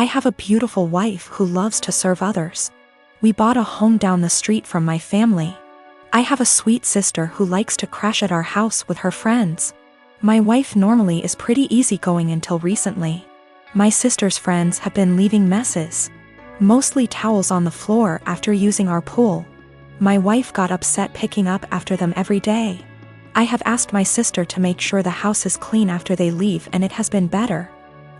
I have a beautiful wife who loves to serve others. We bought a home down the street from my family. I have a sweet sister who likes to crash at our house with her friends. My wife normally is pretty easygoing until recently. My sister's friends have been leaving messes, mostly towels on the floor after using our pool. My wife got upset picking up after them every day. I have asked my sister to make sure the house is clean after they leave, and it has been better.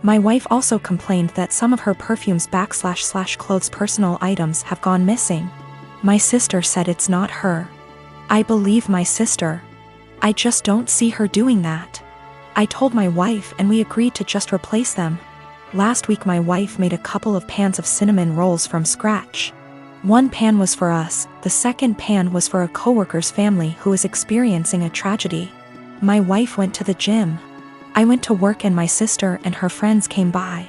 My wife also complained that some of her perfumes / clothes personal items have gone missing. My sister said it's not her. I believe my sister. I just don't see her doing that. I told my wife and we agreed to just replace them. Last week my wife made a couple of pans of cinnamon rolls from scratch. One pan was for us, the second pan was for a coworker's family who is experiencing a tragedy. My wife went to the gym. I went to work and my sister and her friends came by.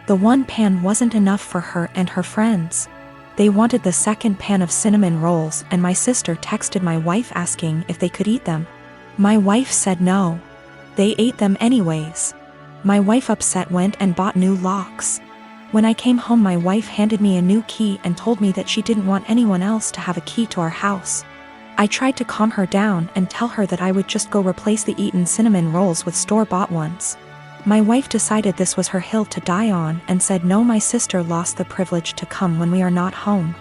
The one pan wasn't enough for her and her friends. They wanted the second pan of cinnamon rolls and my sister texted my wife asking if they could eat them. My wife said no. They ate them anyways. My wife upset went and bought new locks. When I came home my wife handed me a new key and told me that she didn't want anyone else to have a key to our house. I tried to calm her down and tell her that I would just go replace the eaten cinnamon rolls with store-bought ones. My wife decided this was her hill to die on and said no, my sister lost the privilege to come when we are not home.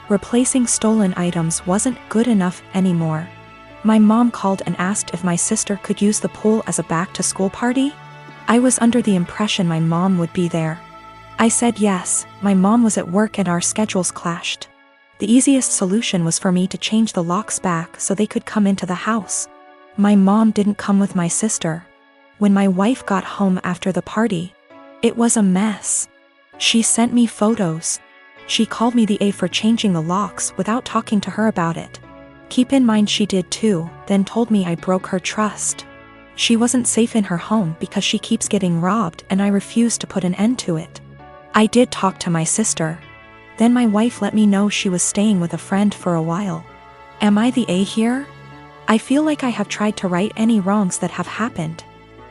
Replacing stolen items wasn't good enough anymore. My mom called and asked if my sister could use the pool as a back-to-school party. I was under the impression my mom would be there. I said yes. My mom was at work and our schedules clashed. The easiest solution was for me to change the locks back so they could come into the house. My mom didn't come with my sister. When my wife got home after the party, it was a mess. She sent me photos. She called me the A for changing the locks without talking to her about it. Keep in mind she did too, then told me I broke her trust. She wasn't safe in her home because she keeps getting robbed and I refused to put an end to it. I did talk to my sister. Then my wife let me know she was staying with a friend for a while. Am I the A here? I feel like I have tried to right any wrongs that have happened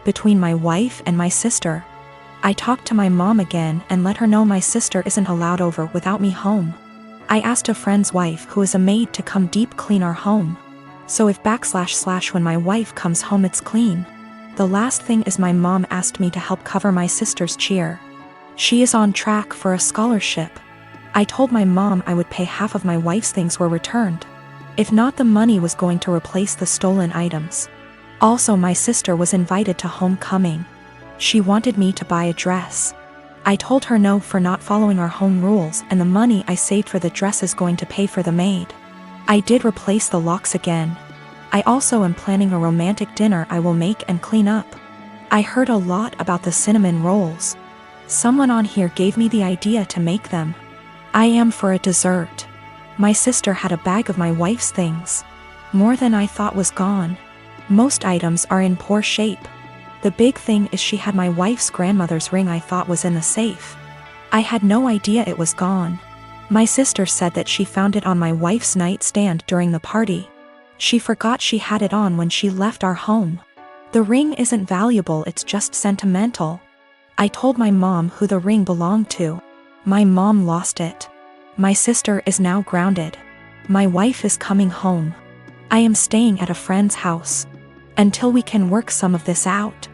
between my wife and my sister. I talked to my mom again and let her know my sister isn't allowed over without me home. I asked a friend's wife who is a maid to come deep clean our home. So if / when my wife comes home it's clean. The last thing is my mom asked me to help cover my sister's cheer. She is on track for a scholarship. I told my mom I would pay half of my wife's things were returned. If not, the money was going to replace the stolen items. Also, my sister was invited to homecoming. She wanted me to buy a dress. I told her no for not following our home rules, and the money I saved for the dress is going to pay for the maid. I did replace the locks again. I also am planning a romantic dinner I will make and clean up. I heard a lot about the cinnamon rolls. Someone on here gave me the idea to make them. I am for a dessert. My sister had a bag of my wife's things. More than I thought was gone. Most items are in poor shape. The big thing is she had my wife's grandmother's ring I thought was in the safe. I had no idea it was gone. My sister said that she found it on my wife's nightstand during the party. She forgot she had it on when she left our home. The ring isn't valuable, it's just sentimental. I told my mom who the ring belonged to. My mom lost it. My sister is now grounded. My wife is coming home. I am staying at a friend's house until we can work some of this out.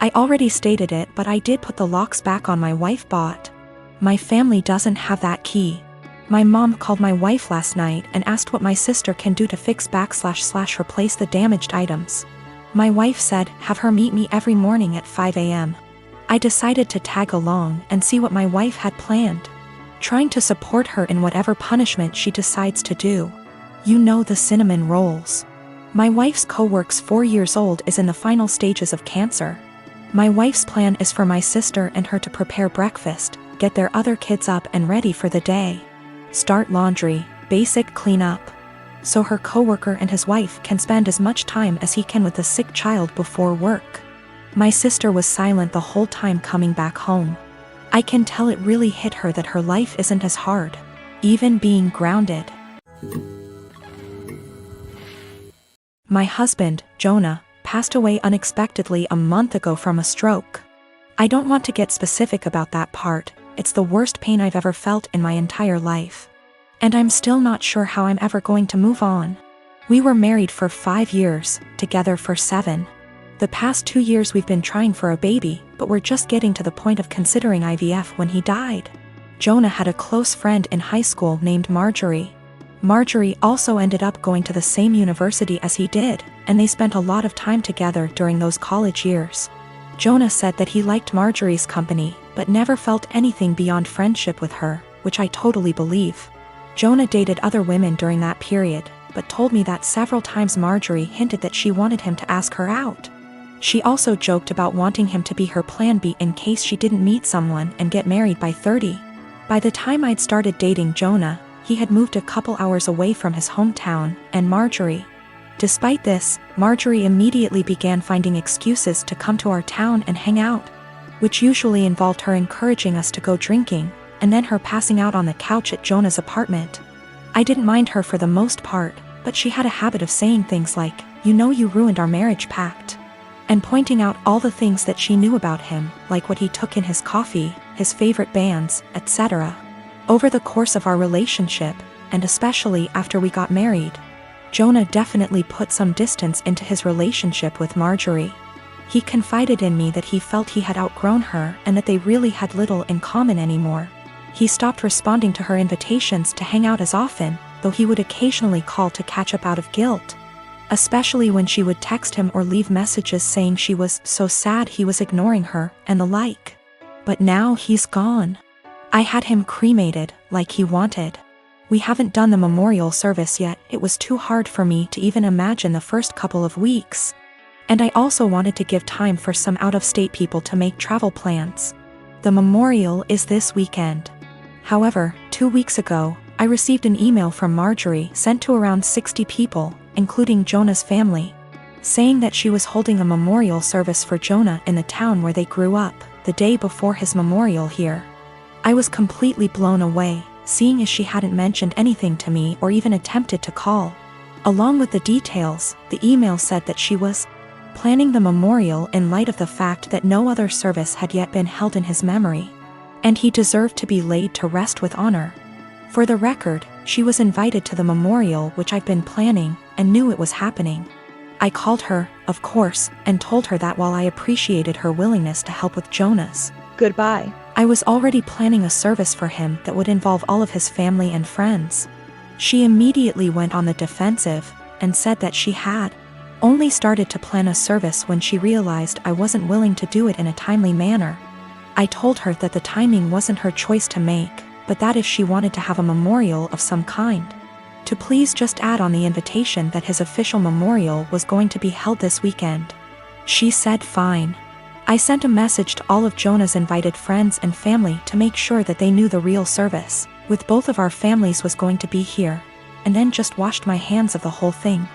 I already stated it, but I did put the locks back on my wife bought. My family doesn't have that key. My mom called my wife last night and asked what my sister can do to fix / replace the damaged items. My wife said have her meet me every morning at 5 a.m. I decided to tag along and see what my wife had planned, trying to support her in whatever punishment she decides to do. You know, the cinnamon rolls. My wife's co-worker's 4 years old is in the final stages of cancer. My wife's plan is for my sister and her to prepare breakfast, get their other kids up and ready for the day, start laundry, basic cleanup, so her co-worker and his wife can spend as much time as he can with the sick child before work. My sister was silent the whole time coming back home. I can tell it really hit her that her life isn't as hard, even being grounded. My husband, Jonah, passed away unexpectedly a month ago from a stroke. I don't want to get specific about that part, It's the worst pain I've ever felt in my entire life. And I'm still not sure how I'm ever going to move on. We were married for 5 years, together for 7. The past 2 years we've been trying for a baby, but we're just getting to the point of considering IVF when he died. Jonah had a close friend in high school named Marjorie. Marjorie also ended up going to the same university as he did, and they spent a lot of time together during those college years. Jonah said that he liked Marjorie's company, but never felt anything beyond friendship with her, which I totally believe. Jonah dated other women during that period, but told me that several times Marjorie hinted that she wanted him to ask her out. She also joked about wanting him to be her plan B in case she didn't meet someone and get married by 30. By the time I'd started dating Jonah, he had moved a couple hours away from his hometown, and Marjorie. Despite this, Marjorie immediately began finding excuses to come to our town and hang out, which usually involved her encouraging us to go drinking, and then her passing out on the couch at Jonah's apartment. I didn't mind her for the most part, but she had a habit of saying things like, "You know you ruined our marriage pact," and pointing out all the things that she knew about him, like what he took in his coffee, his favorite bands, etc. Over the course of our relationship, and especially after we got married, Jonah definitely put some distance into his relationship with Marjorie. He confided in me that he felt he had outgrown her and that they really had little in common anymore. He stopped responding to her invitations to hang out as often, though he would occasionally call to catch up out of guilt. Especially when she would text him or leave messages saying she was so sad he was ignoring her, and the like. But now he's gone. I had him cremated, like he wanted. We haven't done the memorial service yet. It was too hard for me to even imagine the first couple of weeks. And I also wanted to give time for some out-of-state people to make travel plans. The memorial is this weekend. However, 2 weeks ago, I received an email from Marjorie sent to around 60 people, including Jonah's family, saying that she was holding a memorial service for Jonah in the town where they grew up, the day before his memorial here. I was completely blown away, seeing as she hadn't mentioned anything to me or even attempted to call. Along with the details, the email said that she was planning the memorial in light of the fact that no other service had yet been held in his memory, and he deserved to be laid to rest with honor. For the record, she was invited to the memorial, which I've been planning, and knew it was happening. I called her, of course, and told her that while I appreciated her willingness to help with Jonah's goodbye, I was already planning a service for him that would involve all of his family and friends. She immediately went on the defensive, and said that she had only started to plan a service when she realized I wasn't willing to do it in a timely manner. I told her that the timing wasn't her choice to make, but that if she wanted to have a memorial of some kind, to please just add on the invitation that his official memorial was going to be held this weekend. She said fine. I sent a message to all of Jonah's invited friends and family to make sure that they knew the real service, with both of our families, was going to be here, and then just washed my hands of the whole thing.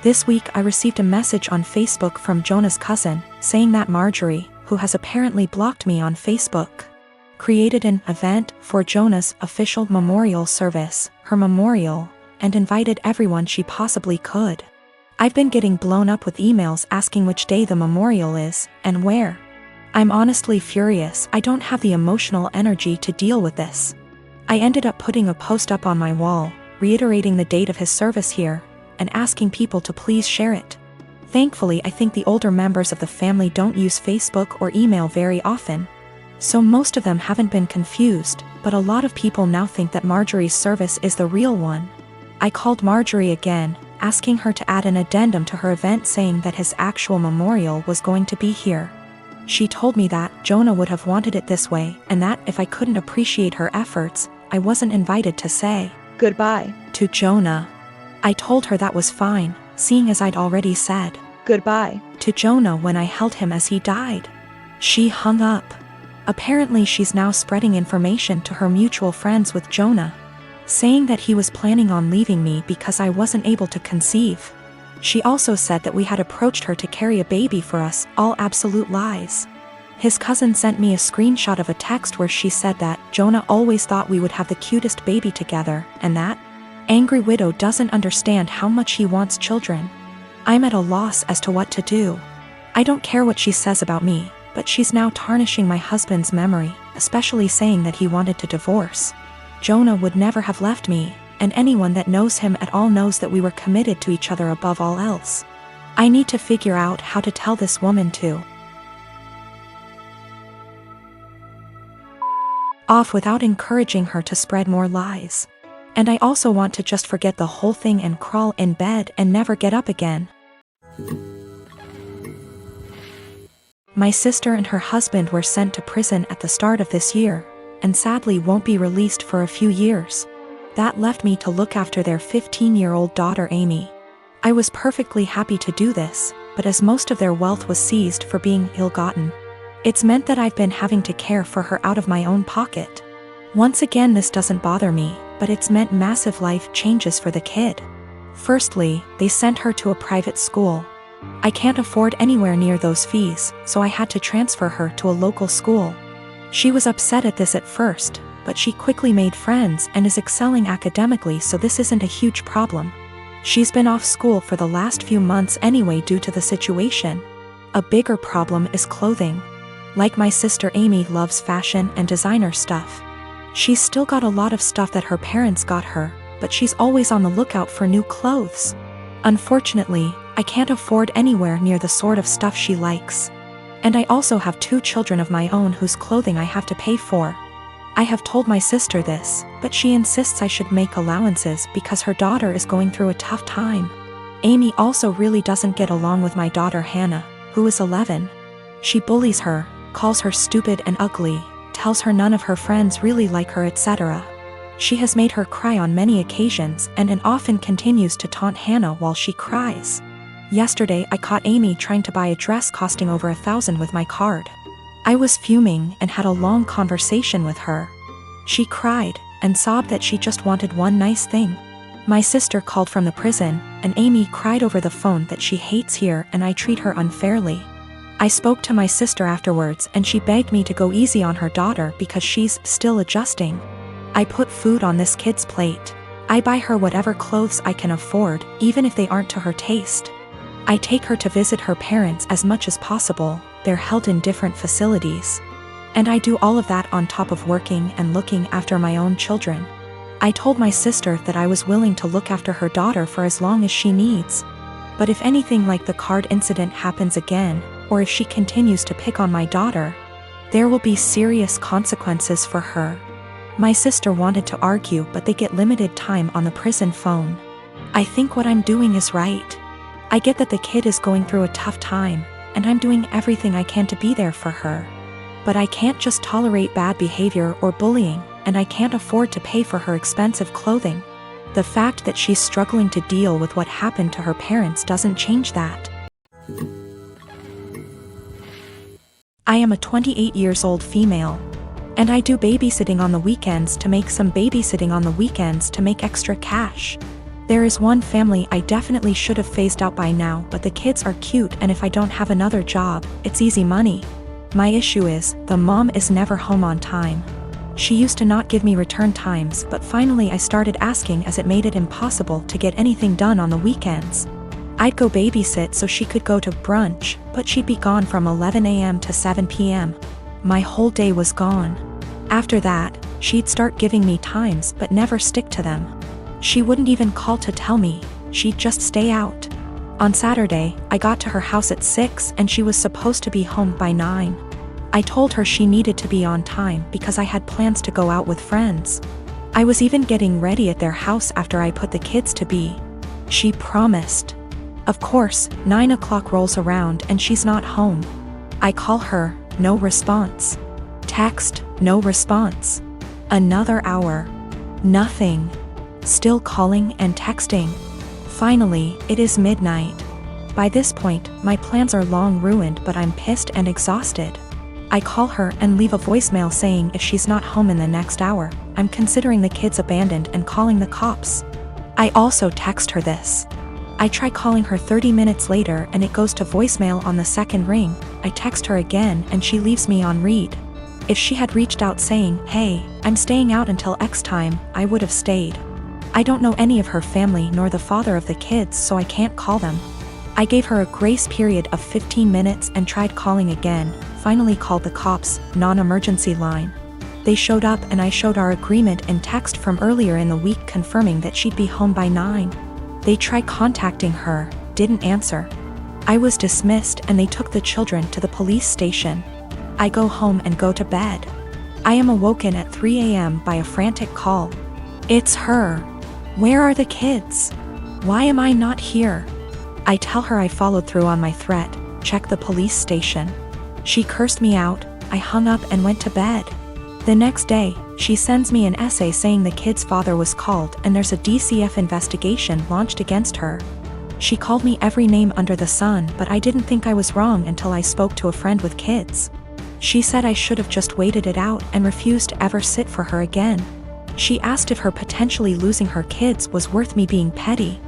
This week I received a message on Facebook from Jonah's cousin, saying that Marjorie, who has apparently blocked me on Facebook, created an event for Jonah's official memorial service, her memorial, and invited everyone she possibly could. I've been getting blown up with emails asking which day the memorial is, and where. I'm honestly furious. I don't have the emotional energy to deal with this. I ended up putting a post up on my wall, reiterating the date of his service here, and asking people to please share it. Thankfully, I think the older members of the family don't use Facebook or email very often, so most of them haven't been confused, but a lot of people now think that Marjorie's service is the real one. I called Marjorie again, asking her to add an addendum to her event saying that his actual memorial was going to be here. She told me that Jonah would have wanted it this way, and that if I couldn't appreciate her efforts, I wasn't invited to say goodbye to Jonah. I told her that was fine, seeing as I'd already said goodbye to Jonah when I held him as he died. She hung up. Apparently she's now spreading information to her mutual friends with Jonah, saying that he was planning on leaving me because I wasn't able to conceive. She also said that we had approached her to carry a baby for us, all absolute lies. His cousin sent me a screenshot of a text where she said that Jonah always thought we would have the cutest baby together, and that angry widow doesn't understand how much he wants children. I'm at a loss as to what to do. I don't care what she says about me. but she's now tarnishing my husband's memory, especially saying that he wanted to divorce. Jonah would never have left me, and anyone that knows him at all knows that we were committed to each other above all else. I need to figure out how to tell this woman to off without encouraging her to spread more lies. And I also want to just forget the whole thing and crawl in bed and never get up again. My sister and her husband were sent to prison at the start of this year, and sadly won't be released for a few years. That left me to look after their 15-year-old daughter Amy. I was perfectly happy to do this, but as most of their wealth was seized for being ill-gotten, it's meant that I've been having to care for her out of my own pocket. Once again, this doesn't bother me, but it's meant massive life changes for the kid. Firstly, they sent her to a private school. I can't afford anywhere near those fees, so I had to transfer her to a local school. She was upset at this at first, but she quickly made friends and is excelling academically, so this isn't a huge problem. She's been off school for the last few months anyway due to the situation. A bigger problem is clothing. Like my sister Amy loves fashion and designer stuff. She's still got a lot of stuff that her parents got her, but she's always on the lookout for new clothes. Unfortunately, I can't afford anywhere near the sort of stuff she likes. And I also have 2 children of my own whose clothing I have to pay for. I have told my sister this, but she insists I should make allowances because her daughter is going through a tough time. Amy also really doesn't get along with my daughter Hannah, who is 11. She bullies her, calls her stupid and ugly, tells her none of her friends really like her, etc. She has made her cry on many occasions and often continues to taunt Hannah while she cries. Yesterday I caught Amy trying to buy a dress costing over $1,000 with my card. I was fuming and had a long conversation with her. She cried and sobbed that she just wanted one nice thing. My sister called from the prison, and Amy cried over the phone that she hates here and I treat her unfairly. I spoke to my sister afterwards and she begged me to go easy on her daughter because she's still adjusting. I put food on this kid's plate. I buy her whatever clothes I can afford, even if they aren't to her taste. I take her to visit her parents as much as possible. They're held in different facilities. And I do all of that on top of working and looking after my own children. I told my sister that I was willing to look after her daughter for as long as she needs. But if anything like the card incident happens again, or if she continues to pick on my daughter, there will be serious consequences for her. My sister wanted to argue, but they get limited time on the prison phone. I think what I'm doing is right. I get that the kid is going through a tough time, and I'm doing everything I can to be there for her. But I can't just tolerate bad behavior or bullying, and I can't afford to pay for her expensive clothing. The fact that she's struggling to deal with what happened to her parents doesn't change that. I am a 28-year-old female. And I do babysitting on the weekends to make extra cash. There is one family I definitely should have phased out by now, but the kids are cute and if I don't have another job, it's easy money. My issue is, the mom is never home on time. She used to not give me return times, but finally I started asking as it made it impossible to get anything done on the weekends. I'd go babysit so she could go to brunch, but she'd be gone from 11 a.m. to 7 p.m. My whole day was gone. After that, she'd start giving me times but never stick to them. She wouldn't even call to tell me, she'd just stay out. On Saturday, I got to her house at 6 and she was supposed to be home by 9. I told her she needed to be on time because I had plans to go out with friends. I was even getting ready at their house after I put the kids to bed. She promised. Of course, 9 o'clock rolls around and she's not home. I call her, no response. Text, no response. Another hour. Nothing. Still calling and texting. Finally, it is midnight. By this point, my plans are long ruined, but I'm pissed and exhausted. I call her and leave a voicemail saying if she's not home in the next hour, I'm considering the kids abandoned and calling the cops. I also text her this. I try calling her 30 minutes later and it goes to voicemail on the second ring. I text her again and she leaves me on read. If she had reached out saying, hey, I'm staying out until X time, I would have stayed. I don't know any of her family nor the father of the kids, so I can't call them. I gave her a grace period of 15 minutes and tried calling again, finally called the cops, non-emergency line. They showed up and I showed our agreement and text from earlier in the week confirming that she'd be home by 9. They tried contacting her, didn't answer. I was dismissed and they took the children to the police station. I go home and go to bed. I am awoken at 3 a.m. by a frantic call. It's her. Where are the kids? Why am I not here? I tell her I followed through on my threat, check the police station. She cursed me out, I hung up and went to bed. The next day, she sends me an essay saying the kid's father was called and there's a DCF investigation launched against her. She called me every name under the sun, but I didn't think I was wrong until I spoke to a friend with kids. She said I should have just waited it out and refused to ever sit for her again. She asked if her potentially losing her kids was worth me being petty.